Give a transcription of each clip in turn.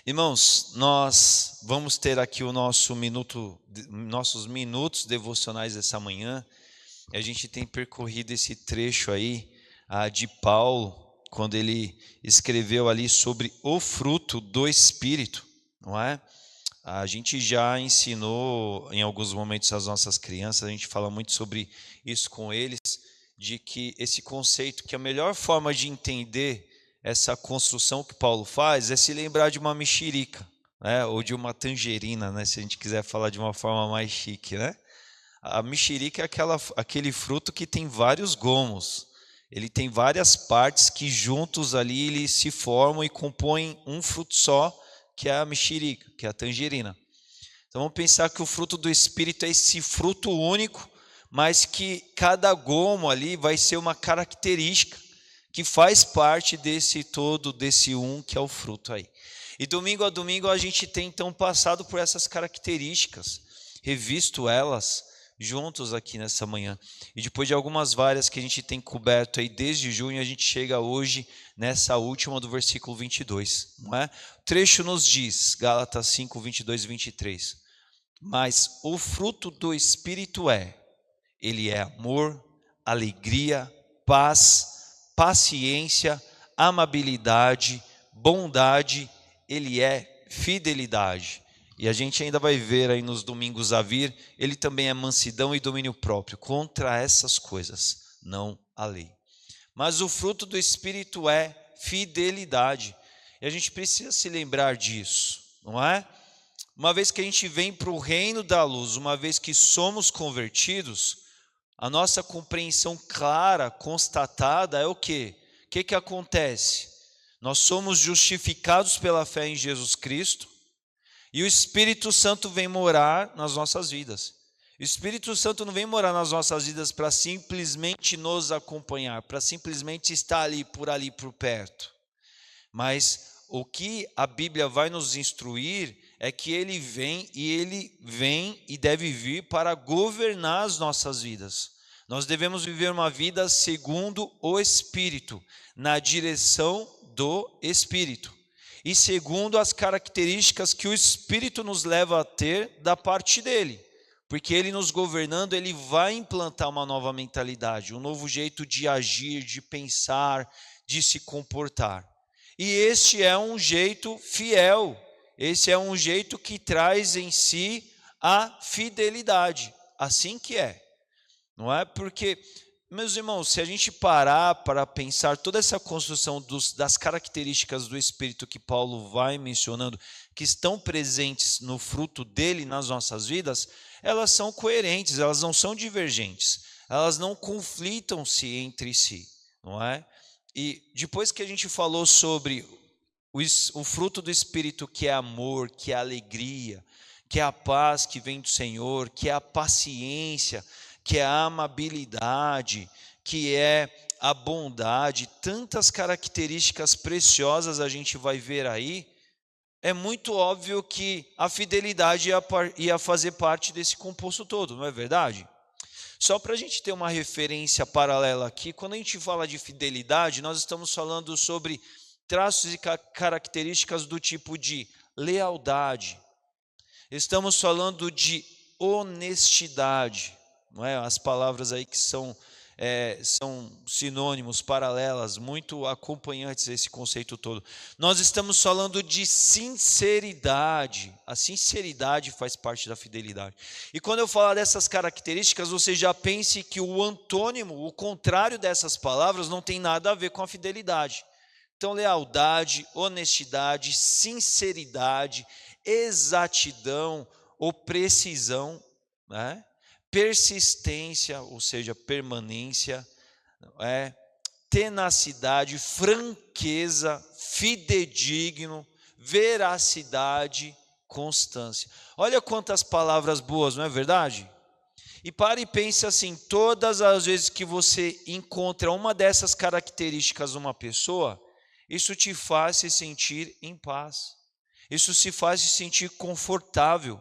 Irmãos, nós vamos ter aqui o nossos minutos devocionais essa manhã. A gente tem percorrido esse trecho aí de Paulo, quando ele escreveu ali sobre o fruto do Espírito, não é? A gente já ensinou em alguns momentos às nossas crianças, a gente fala muito sobre isso com eles, de que esse conceito, que a melhor forma de entender essa construção que Paulo faz é se lembrar de uma mexerica, né? Ou de uma tangerina, né? Se a gente quiser falar de uma forma mais chique, né? A mexerica é aquele fruto que tem vários gomos. Ele tem várias partes que juntos ali eles se formam e compõem um fruto só, que é a mexerica, que é a tangerina. Então vamos pensar que o fruto do Espírito é esse fruto único, mas que cada gomo ali vai ser uma característica que faz parte desse todo, desse que é o fruto aí. E domingo a domingo a gente tem então passado por essas características, revisto elas juntos aqui nessa manhã. E depois de algumas várias que a gente tem coberto aí desde junho, a gente chega hoje nessa última do versículo 22, não é? O trecho nos diz, Gálatas 5, 22 e 23, mas o fruto do Espírito ele é amor, alegria, paz, paciência, amabilidade, bondade, ele é fidelidade. E a gente ainda vai ver aí nos domingos a vir, ele também é mansidão e domínio próprio. Contra essas coisas não há lei. Mas o fruto do Espírito é fidelidade. E a gente precisa se lembrar disso, não é? Uma vez que a gente vem para o reino da luz, uma vez que somos convertidos, a nossa compreensão clara, constatada é o quê? O que acontece? Nós somos justificados pela fé em Jesus Cristo e o Espírito Santo vem morar nas nossas vidas. O Espírito Santo não vem morar nas nossas vidas para simplesmente nos acompanhar, para simplesmente estar ali por perto. Mas o que a Bíblia vai nos instruir é que ele vem e deve vir para governar as nossas vidas. Nós devemos viver uma vida segundo o Espírito, na direção do Espírito. E segundo as características que o Espírito nos leva a ter da parte dele. Porque ele nos governando, ele vai implantar uma nova mentalidade, um novo jeito de agir, de pensar, de se comportar. E este é um jeito fiel, esse é um jeito que traz em si a fidelidade, assim que é. Não é? Porque, meus irmãos, se a gente parar para pensar toda essa construção das características do Espírito que Paulo vai mencionando, que estão presentes no fruto dele nas nossas vidas, elas são coerentes, elas não são divergentes, elas não conflitam-se entre si, não é? E depois que a gente falou sobre o fruto do Espírito, que é amor, que é alegria, que é a paz que vem do Senhor, que é a paciência, que é a amabilidade, que é a bondade, tantas características preciosas a gente vai ver aí, é muito óbvio que a fidelidade ia fazer parte desse composto todo, não é verdade? Só para a gente ter uma referência paralela aqui, quando a gente fala de fidelidade, nós estamos falando sobre traços e características do tipo de lealdade, estamos falando de honestidade, não é? As palavras aí que são sinônimos, paralelas, muito acompanhantes a esse conceito todo. Nós estamos falando de sinceridade. A sinceridade faz parte da fidelidade. E quando eu falar dessas características, você já pense que o antônimo, o contrário dessas palavras, não tem nada a ver com a fidelidade. Então, lealdade, honestidade, sinceridade, exatidão ou precisão, né? Persistência, ou seja, permanência, tenacidade, franqueza, fidedigno, veracidade, constância. Olha quantas palavras boas, não é verdade? E pare e pense assim, todas as vezes que você encontra uma dessas características numa pessoa, isso te faz se sentir em paz, isso se faz se sentir confortável,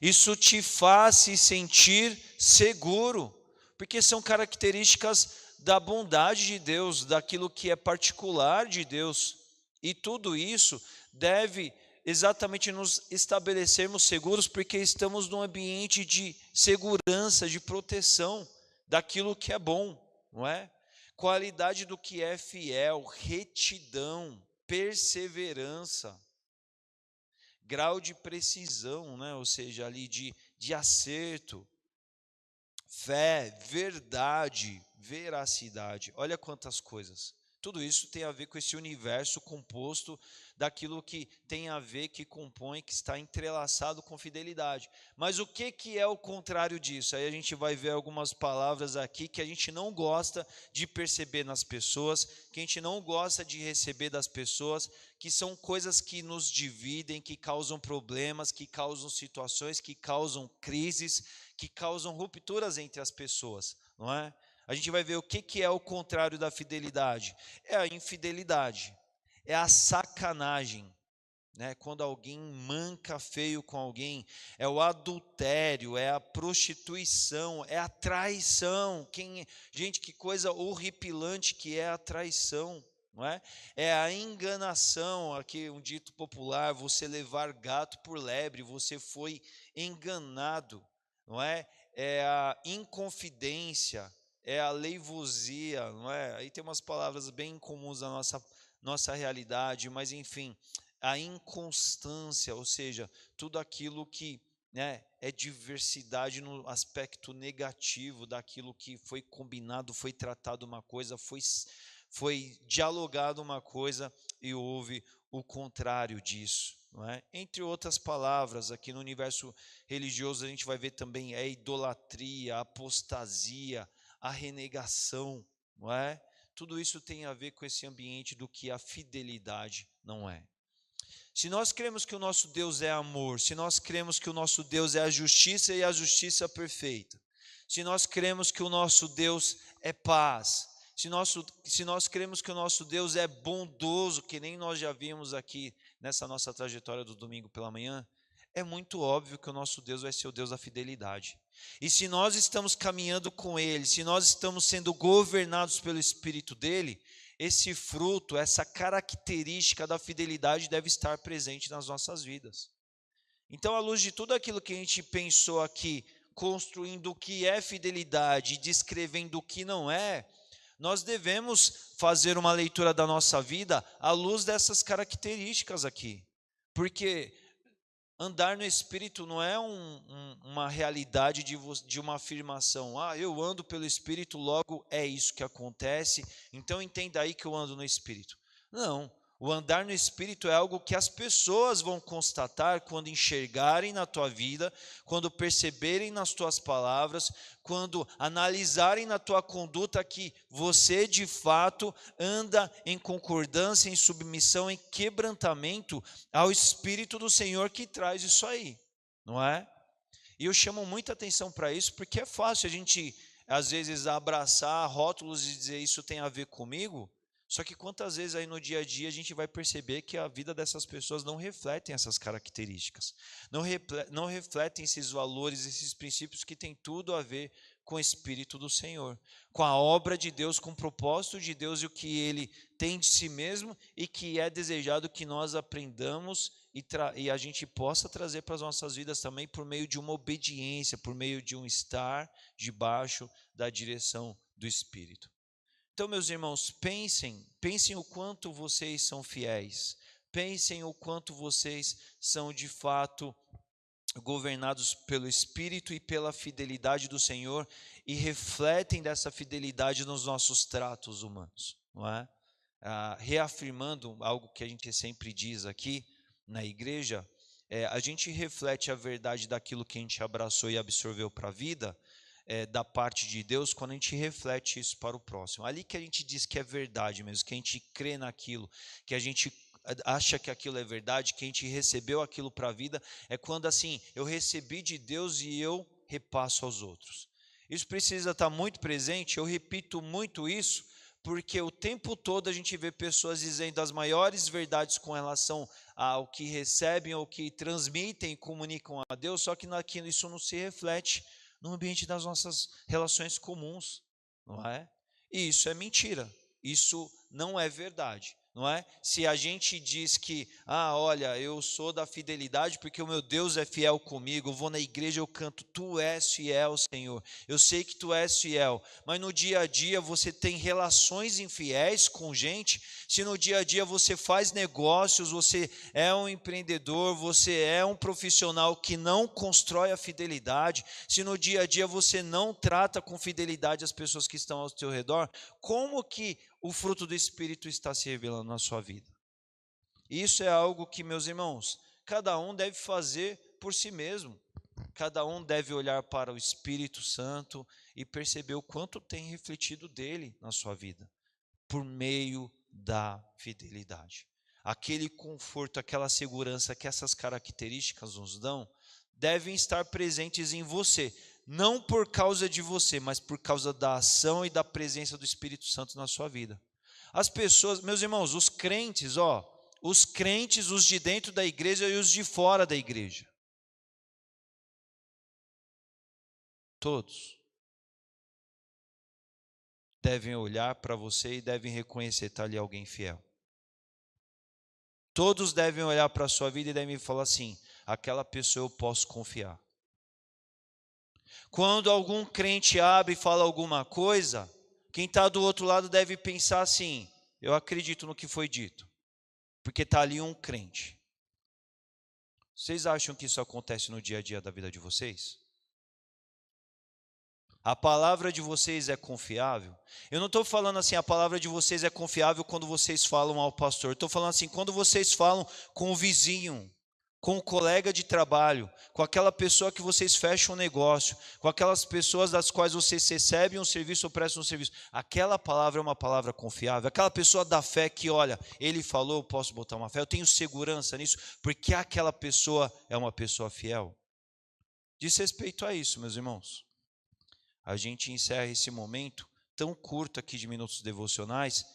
isso te faz se sentir seguro, porque são características da bondade de Deus, daquilo que é particular de Deus, e tudo isso deve exatamente nos estabelecermos seguros, porque estamos num ambiente de segurança, de proteção daquilo que é bom, não é? Qualidade do que é fiel, retidão, perseverança, grau de precisão, né? Ou seja, ali de acerto, fé, verdade, veracidade. Olha quantas coisas. Tudo isso tem a ver com esse universo composto daquilo que tem a ver, que compõe, que está entrelaçado com fidelidade. Mas o que é o contrário disso? Aí a gente vai ver algumas palavras aqui que a gente não gosta de perceber nas pessoas, que a gente não gosta de receber das pessoas, que são coisas que nos dividem, que causam problemas, que causam situações, que causam crises, que causam rupturas entre as pessoas, não é? A gente vai ver o que é o contrário da fidelidade. É a infidelidade, é a sacanagem, né? Quando alguém manca feio com alguém, é o adultério, é a prostituição, é a traição. Gente, que coisa horripilante que é a traição, não é? É a enganação, aqui um dito popular, você levar gato por lebre, você foi enganado, não é? É a inconfidência, é a leivosia, não é? Aí tem umas palavras bem comuns da nossa realidade, mas enfim, a inconstância, ou seja, tudo aquilo que, né, é diversidade no aspecto negativo daquilo que foi combinado, foi tratado uma coisa, foi dialogado uma coisa e houve o contrário disso, não é? Entre outras palavras, aqui no universo religioso a gente vai ver também a idolatria, a apostasia, a renegação, não é? Tudo isso tem a ver com esse ambiente do que a fidelidade não é. Se nós cremos que o nosso Deus é amor, se nós cremos que o nosso Deus é a justiça e a justiça perfeita, se nós cremos que o nosso Deus é paz, se nós cremos que o nosso Deus é bondoso, que nem nós já vimos aqui nessa nossa trajetória do domingo pela manhã, é muito óbvio que o nosso Deus vai ser o Deus da fidelidade. E se nós estamos caminhando com Ele, se nós estamos sendo governados pelo Espírito dEle, esse fruto, essa característica da fidelidade deve estar presente nas nossas vidas. Então, à luz de tudo aquilo que a gente pensou aqui, construindo o que é fidelidade e descrevendo o que não é, nós devemos fazer uma leitura da nossa vida à luz dessas características aqui. Porque andar no Espírito não é uma realidade de uma afirmação. Ah, eu ando pelo Espírito, logo é isso que acontece, então entenda aí que eu ando no Espírito. Não, o andar no Espírito é algo que as pessoas vão constatar quando enxergarem na tua vida, quando perceberem nas tuas palavras, quando analisarem na tua conduta que você de fato anda em concordância, em submissão, em quebrantamento ao Espírito do Senhor que traz isso aí, não é? E eu chamo muita atenção para isso, porque é fácil a gente, às vezes, abraçar rótulos e dizer isso tem a ver comigo, só que quantas vezes aí no dia a dia a gente vai perceber que a vida dessas pessoas não refletem essas características, não refletem esses valores, esses princípios que têm tudo a ver com o Espírito do Senhor, com a obra de Deus, com o propósito de Deus e o que Ele tem de si mesmo e que é desejado que nós aprendamos e a gente possa trazer para as nossas vidas também por meio de uma obediência, por meio de um estar debaixo da direção do Espírito. Então, meus irmãos, pensem o quanto vocês são fiéis, pensem o quanto vocês são de fato governados pelo Espírito e pela fidelidade do Senhor e refletem dessa fidelidade nos nossos tratos humanos, não é? Reafirmando algo que a gente sempre diz aqui na igreja, a gente reflete a verdade daquilo que a gente abraçou e absorveu para a vida, da parte de Deus, quando a gente reflete isso para o próximo. Ali que a gente diz que é verdade mesmo, que a gente crê naquilo, que a gente acha que aquilo é verdade, que a gente recebeu aquilo para a vida, é quando assim, eu recebi de Deus e eu repasso aos outros. Isso precisa estar muito presente, eu repito muito isso, porque o tempo todo a gente vê pessoas dizendo as maiores verdades com relação ao que recebem, ou que transmitem e comunicam a Deus, só que isso não se reflete no ambiente das nossas relações comuns, não é? E isso é mentira, isso não é verdade. Não é? Se a gente diz que, olha, eu sou da fidelidade porque o meu Deus é fiel comigo, eu vou na igreja, eu canto, tu és fiel, Senhor, eu sei que tu és fiel, mas no dia a dia você tem relações infiéis com gente, se no dia a dia você faz negócios, você é um empreendedor, você é um profissional que não constrói a fidelidade, se no dia a dia você não trata com fidelidade as pessoas que estão ao seu redor, como que o fruto do Espírito está se revelando na sua vida? Isso é algo que, meus irmãos, cada um deve fazer por si mesmo. Cada um deve olhar para o Espírito Santo e perceber o quanto tem refletido dele na sua vida, por meio da fidelidade. Aquele conforto, aquela segurança que essas características nos dão, devem estar presentes em você, não por causa de você, mas por causa da ação e da presença do Espírito Santo na sua vida. As pessoas, meus irmãos, os crentes, os de dentro da igreja e os de fora da igreja, todos devem olhar para você e devem reconhecer, está ali alguém fiel. Todos devem olhar para a sua vida e devem falar assim, aquela pessoa eu posso confiar. Quando algum crente abre e fala alguma coisa, quem está do outro lado deve pensar assim, eu acredito no que foi dito, porque está ali um crente. Vocês acham que isso acontece no dia a dia da vida de vocês? A palavra de vocês é confiável? Eu não estou falando assim, a palavra de vocês é confiável quando vocês falam ao pastor. Estou falando assim, quando vocês falam com o vizinho, com o colega de trabalho, com aquela pessoa que vocês fecham um negócio, com aquelas pessoas das quais vocês recebem um serviço ou prestam um serviço. Aquela palavra é uma palavra confiável. Aquela pessoa da fé que, olha, ele falou, eu posso botar uma fé, eu tenho segurança nisso, porque aquela pessoa é uma pessoa fiel. Diz respeito a isso, meus irmãos. A gente encerra esse momento tão curto aqui de minutos devocionais,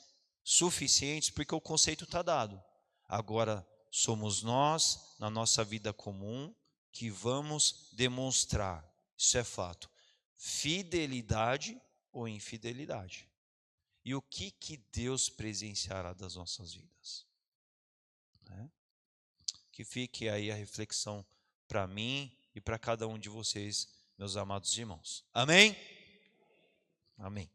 suficientes, porque o conceito está dado. Agora, somos nós, na nossa vida comum, que vamos demonstrar, isso é fato, fidelidade ou infidelidade. E o que Deus presenciará das nossas vidas? Que fique aí a reflexão para mim e para cada um de vocês, meus amados irmãos. Amém? Amém.